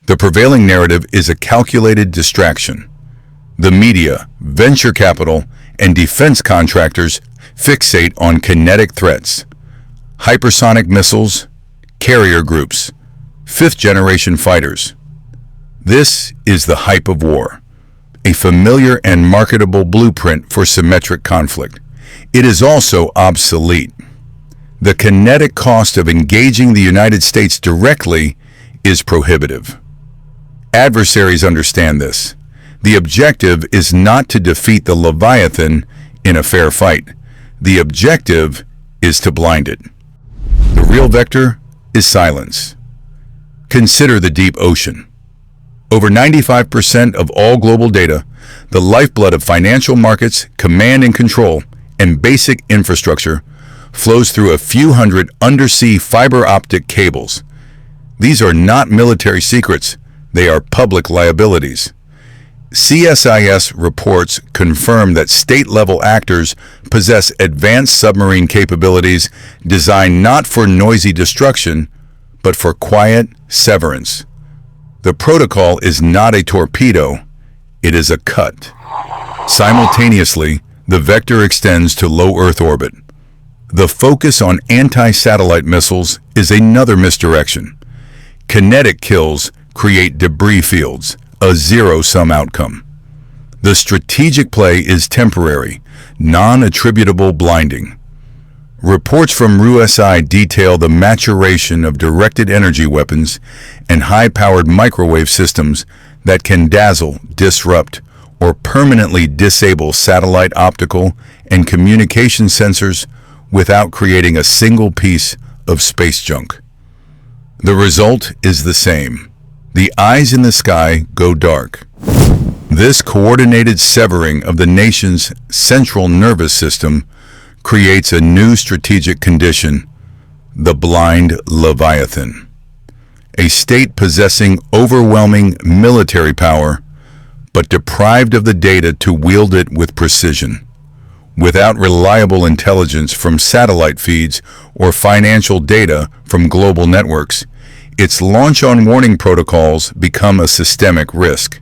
The prevailing narrative is a calculated distraction. The media, venture capital, and defense contractors fixate on kinetic threats, hypersonic missiles, carrier groups, fifth-generation fighters. This is the hype of war, a familiar and marketable blueprint for symmetric conflict. It is also obsolete. The kinetic cost of engaging the United States directly is prohibitive. Adversaries understand this. The objective is not to defeat the Leviathan in a fair fight. The objective is to blind it. The real vector is silence. Consider the deep ocean. Over 95% of all global data, the lifeblood of financial markets, command and control, and basic infrastructure, flows through a few hundred undersea fiber optic cables. These are not military secrets, they are public liabilities. CSIS reports confirm that state-level actors possess advanced submarine capabilities designed not for noisy destruction, but for quiet severance. The protocol is not a torpedo, it is a cut. Simultaneously, the vector extends to low Earth orbit. The focus on anti-satellite missiles is another misdirection. Kinetic kills create debris fields, a zero-sum outcome. The strategic play is temporary, non-attributable blinding. Reports from RUSI detail the maturation of directed energy weapons and high-powered microwave systems that can dazzle, disrupt, or permanently disable satellite optical and communication sensors without creating a single piece of space junk. The result is the same. The eyes in the sky go dark. This coordinated severing of the nation's central nervous system creates a new strategic condition, the blind Leviathan. A state possessing overwhelming military power, but deprived of the data to wield it with precision. Without reliable intelligence from satellite feeds or financial data from global networks, its launch-on warning protocols become a systemic risk.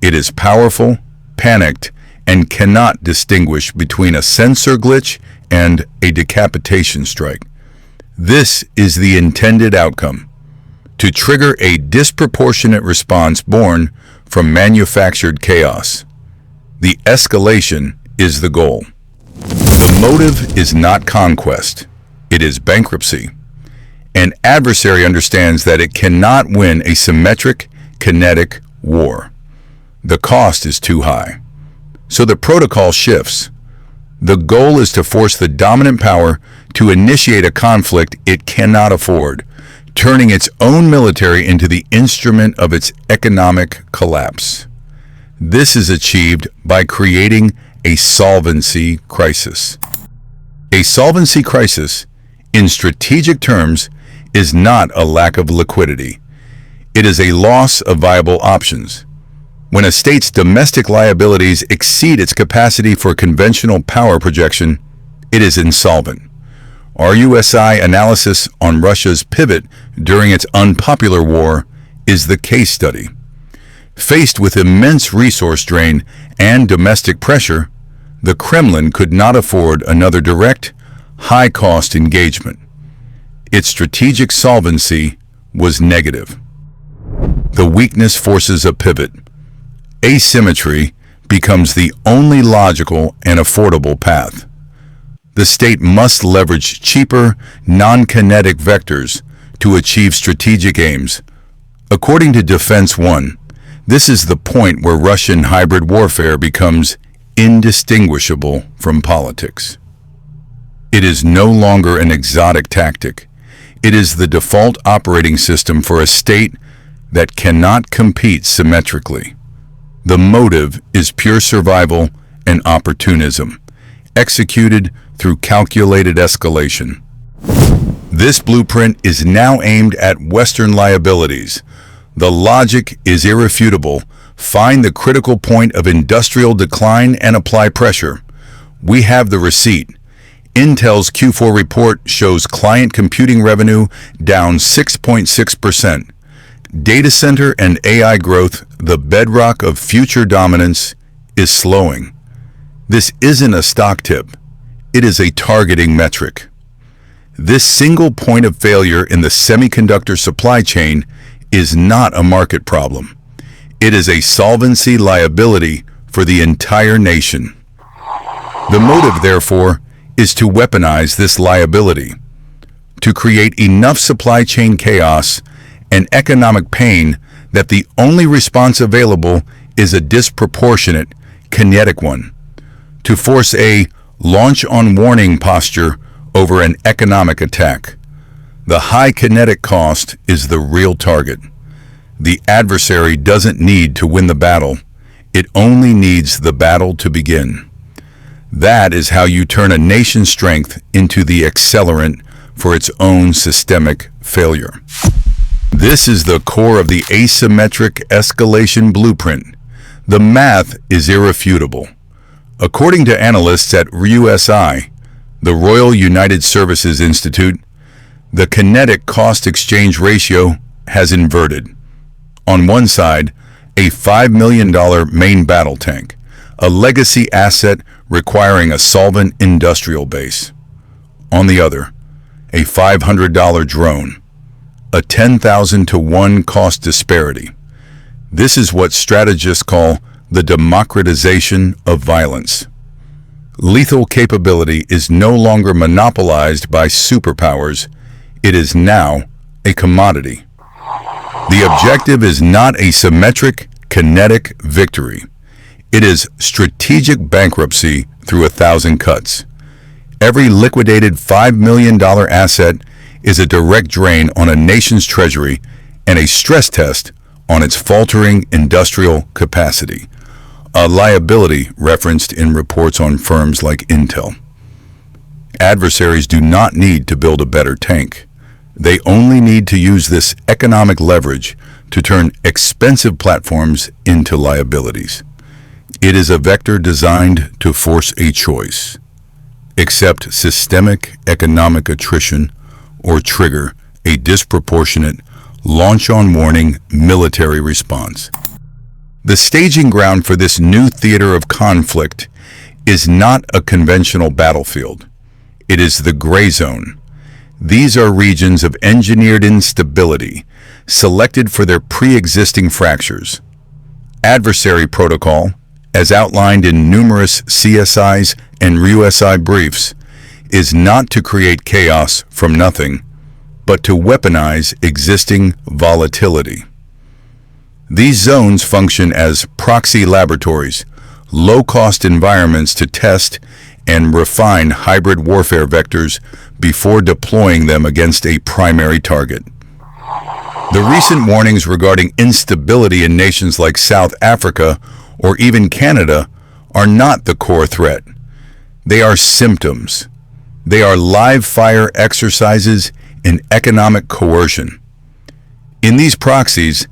It is powerful, panicked, and cannot distinguish between a sensor glitch and a decapitation strike. This is the intended outcome: to trigger a disproportionate response born from manufactured chaos. The escalation is the goal. The motive is not conquest, it is bankruptcy. An adversary understands that it cannot win a symmetric, kinetic war. The cost is too high. So the protocol shifts. The goal is to force the dominant power to initiate a conflict it cannot afford, turning its own military into the instrument of its economic collapse. This is achieved by creating a solvency crisis. A solvency crisis, in strategic terms, is not a lack of liquidity. It is a loss of viable options. When a state's domestic liabilities exceed its capacity for conventional power projection, it is insolvent. RUSI analysis on Russia's pivot during its unpopular war is the case study. Faced with immense resource drain and domestic pressure, the Kremlin could not afford another direct, high-cost engagement. Its strategic solvency was negative. The weakness forces a pivot. Asymmetry becomes the only logical and affordable path. The state must leverage cheaper, non-kinetic vectors to achieve strategic aims. According to Defense One, this is the point where Russian hybrid warfare becomes indistinguishable from politics. It is no longer an exotic tactic. It is the default operating system for a state that cannot compete symmetrically. The motive is pure survival and opportunism, executed through calculated escalation. This blueprint is now aimed at Western liabilities. The logic is irrefutable. Find the critical point of industrial decline and apply pressure. We have the receipt. Intel's Q4 report shows client computing revenue down 6.6%. Data center and AI growth, the bedrock of future dominance, is slowing. This isn't a stock tip. It is a targeting metric. This single point of failure in the semiconductor supply chain is not a market problem. It is a solvency liability for the entire nation. The motive, therefore, is to weaponize this liability, to create enough supply chain chaos and economic pain that the only response available is a disproportionate, kinetic one, to force a launch on warning posture over an economic attack. The high kinetic cost is the real target. The adversary doesn't need to win the battle. It only needs the battle to begin. That is how you turn a nation's strength into the accelerant for its own systemic failure. This is the core of the asymmetric escalation blueprint. The math is irrefutable. According to analysts at RUSI, the Royal United Services Institute, the kinetic cost-exchange ratio has inverted. On one side, a $5 million main battle tank, a legacy asset requiring a solvent industrial base. On the other, a $500 drone, a 10,000 to 1 cost disparity. This is what strategists call the democratization of violence. Lethal capability is no longer monopolized by superpowers. It is now a commodity. The objective is not a symmetric, kinetic victory. It is strategic bankruptcy through 1,000 cuts. Every liquidated $5 million asset is a direct drain on a nation's treasury and a stress test on its faltering industrial capacity, a liability referenced in reports on firms like Intel. Adversaries do not need to build a better tank. They only need to use this economic leverage to turn expensive platforms into liabilities. It is a vector designed to force a choice: accept systemic economic attrition or trigger a disproportionate launch-on-warning military response. The staging ground for this new theater of conflict is not a conventional battlefield. It is the gray zone. These are regions of engineered instability, selected for their pre-existing fractures. Adversary protocol, as outlined in numerous CSIs and RUSI briefs, is not to create chaos from nothing, but to weaponize existing volatility. These zones function as proxy laboratories, low-cost environments to test and refine hybrid warfare vectors before deploying them against a primary target. The recent warnings regarding instability in nations like South Africa or even Canada are not the core threat. They are symptoms. They are live-fire exercises in economic coercion. In these proxies,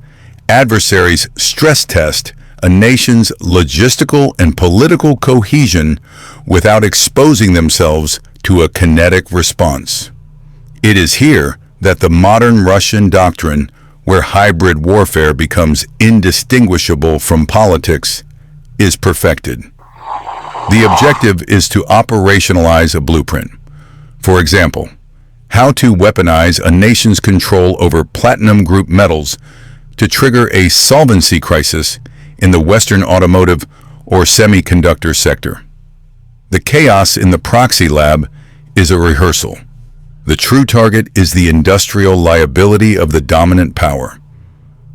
adversaries stress test a nation's logistical and political cohesion without exposing themselves to a kinetic response. It is here that the modern Russian doctrine, where hybrid warfare becomes indistinguishable from politics, is perfected. The objective is to operationalize a blueprint. For example, how to weaponize a nation's control over platinum group metals to trigger a solvency crisis in the Western automotive or semiconductor sector. The chaos in the proxy lab is a rehearsal. The true target is the industrial liability of the dominant power.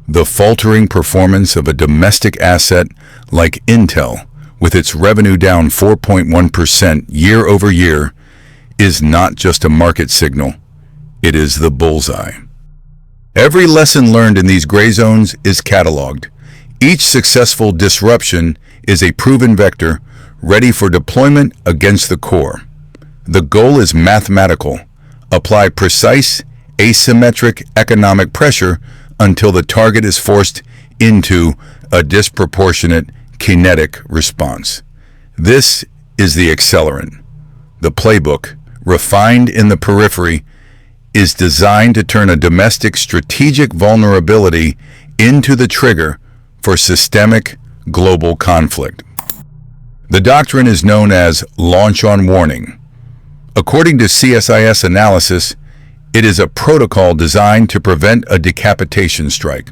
The faltering performance of a domestic asset like Intel, with its revenue down 4.1% year over year, is not just a market signal. It is the bullseye. Every lesson learned in these gray zones is cataloged. Each successful disruption is a proven vector ready for deployment against the core. The goal is mathematical. Apply precise, asymmetric economic pressure until the target is forced into a disproportionate kinetic response. This is the accelerant. The playbook, refined in the periphery, is designed to turn a domestic strategic vulnerability into the trigger for systemic global conflict. The doctrine is known as launch on warning. According to CSIS analysis, it is a protocol designed to prevent a decapitation strike.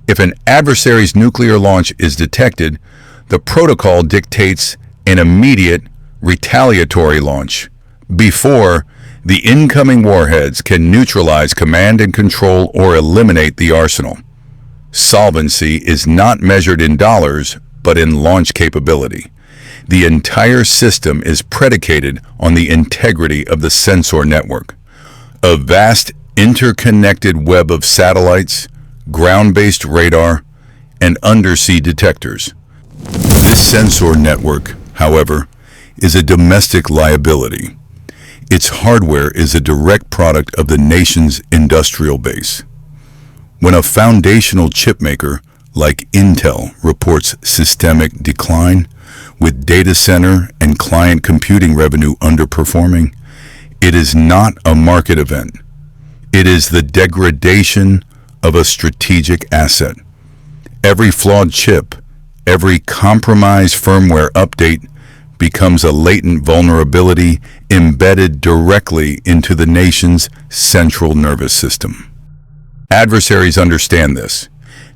If an adversary's nuclear launch is detected, the protocol dictates an immediate retaliatory launch before the incoming warheads can neutralize command and control or eliminate the arsenal. Solvency is not measured in dollars, but in launch capability. The entire system is predicated on the integrity of the sensor network, a vast interconnected web of satellites, ground-based radar, and undersea detectors. This sensor network, however, is a domestic liability. Its hardware is a direct product of the nation's industrial base. When a foundational chipmaker like Intel reports systemic decline, with data center and client computing revenue underperforming, it is not a market event. It is the degradation of a strategic asset. Every flawed chip, every compromised firmware update becomes a latent vulnerability embedded directly into the nation's central nervous system. Adversaries understand this.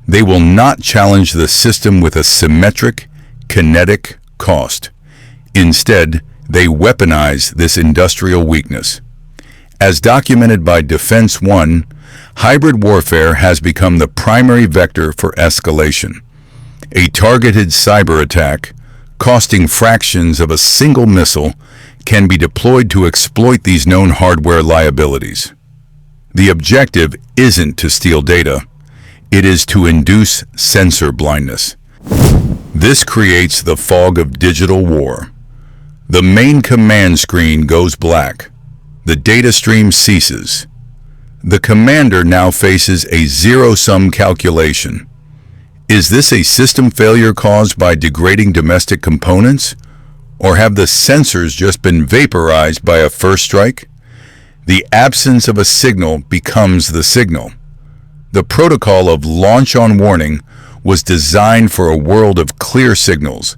They will not challenge the system with a symmetric, kinetic cost. Instead, they weaponize this industrial weakness. As documented by Defense One, hybrid warfare has become the primary vector for escalation. A targeted cyber attack, costing fractions of a single missile, can be deployed to exploit these known hardware liabilities. The objective isn't to steal data, it is to induce sensor blindness. This creates the fog of digital war. The main command screen goes black. The data stream ceases. The commander now faces a zero-sum calculation. Is this a system failure caused by degrading domestic components? Or have the sensors just been vaporized by a first strike? The absence of a signal becomes the signal. The protocol of launch on warning was designed for a world of clear signals,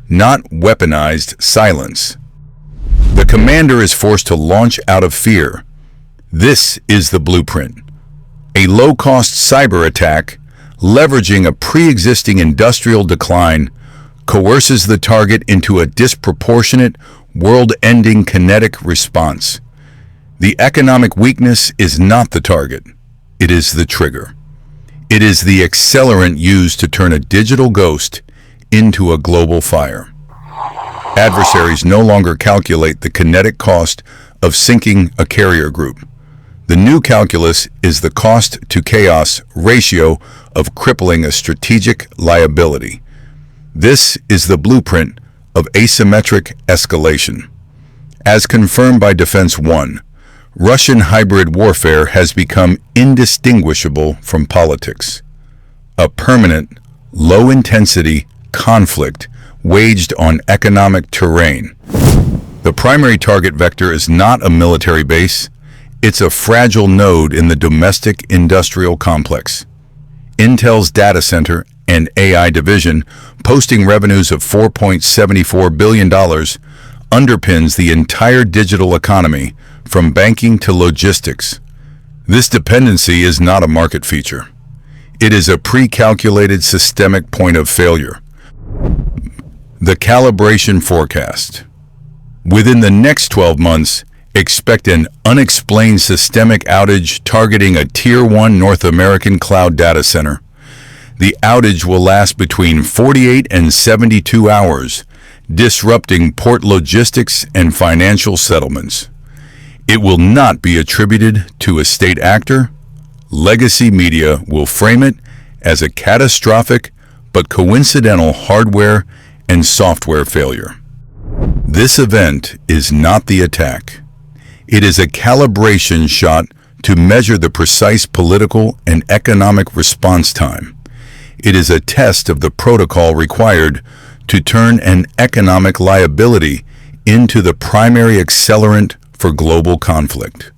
not weaponized silence. The commander is forced to launch out of fear. This is the blueprint. A low-cost cyber attack, leveraging a pre-existing industrial decline, coerces the target into a disproportionate, world-ending kinetic response. The economic weakness is not the target. It is the trigger. It is the accelerant used to turn a digital ghost into a global fire. Adversaries no longer calculate the kinetic cost of sinking a carrier group. The new calculus is the cost-to-chaos ratio of crippling a strategic liability. This is the blueprint of asymmetric escalation. As confirmed by Defense One, Russian hybrid warfare has become indistinguishable from politics. A permanent, low-intensity conflict waged on economic terrain. The primary target vector is not a military base, it's a fragile node in the domestic industrial complex. Intel's data center and AI division, posting revenues of $4.74 billion, underpins the entire digital economy, from banking to logistics. This dependency is not a market feature. It is a pre-calculated systemic point of failure. The calibration forecast. Within the next 12 months, expect an unexplained systemic outage targeting a Tier 1 North American cloud data center. The outage will last between 48 and 72 hours, disrupting port logistics and financial settlements. It will not be attributed to a state actor. Legacy media will frame it as a catastrophic but coincidental hardware and software failure. This event is not the attack. It is a calibration shot to measure the precise political and economic response time. It is a test of the protocol required to turn an economic liability into the primary accelerant for global conflict.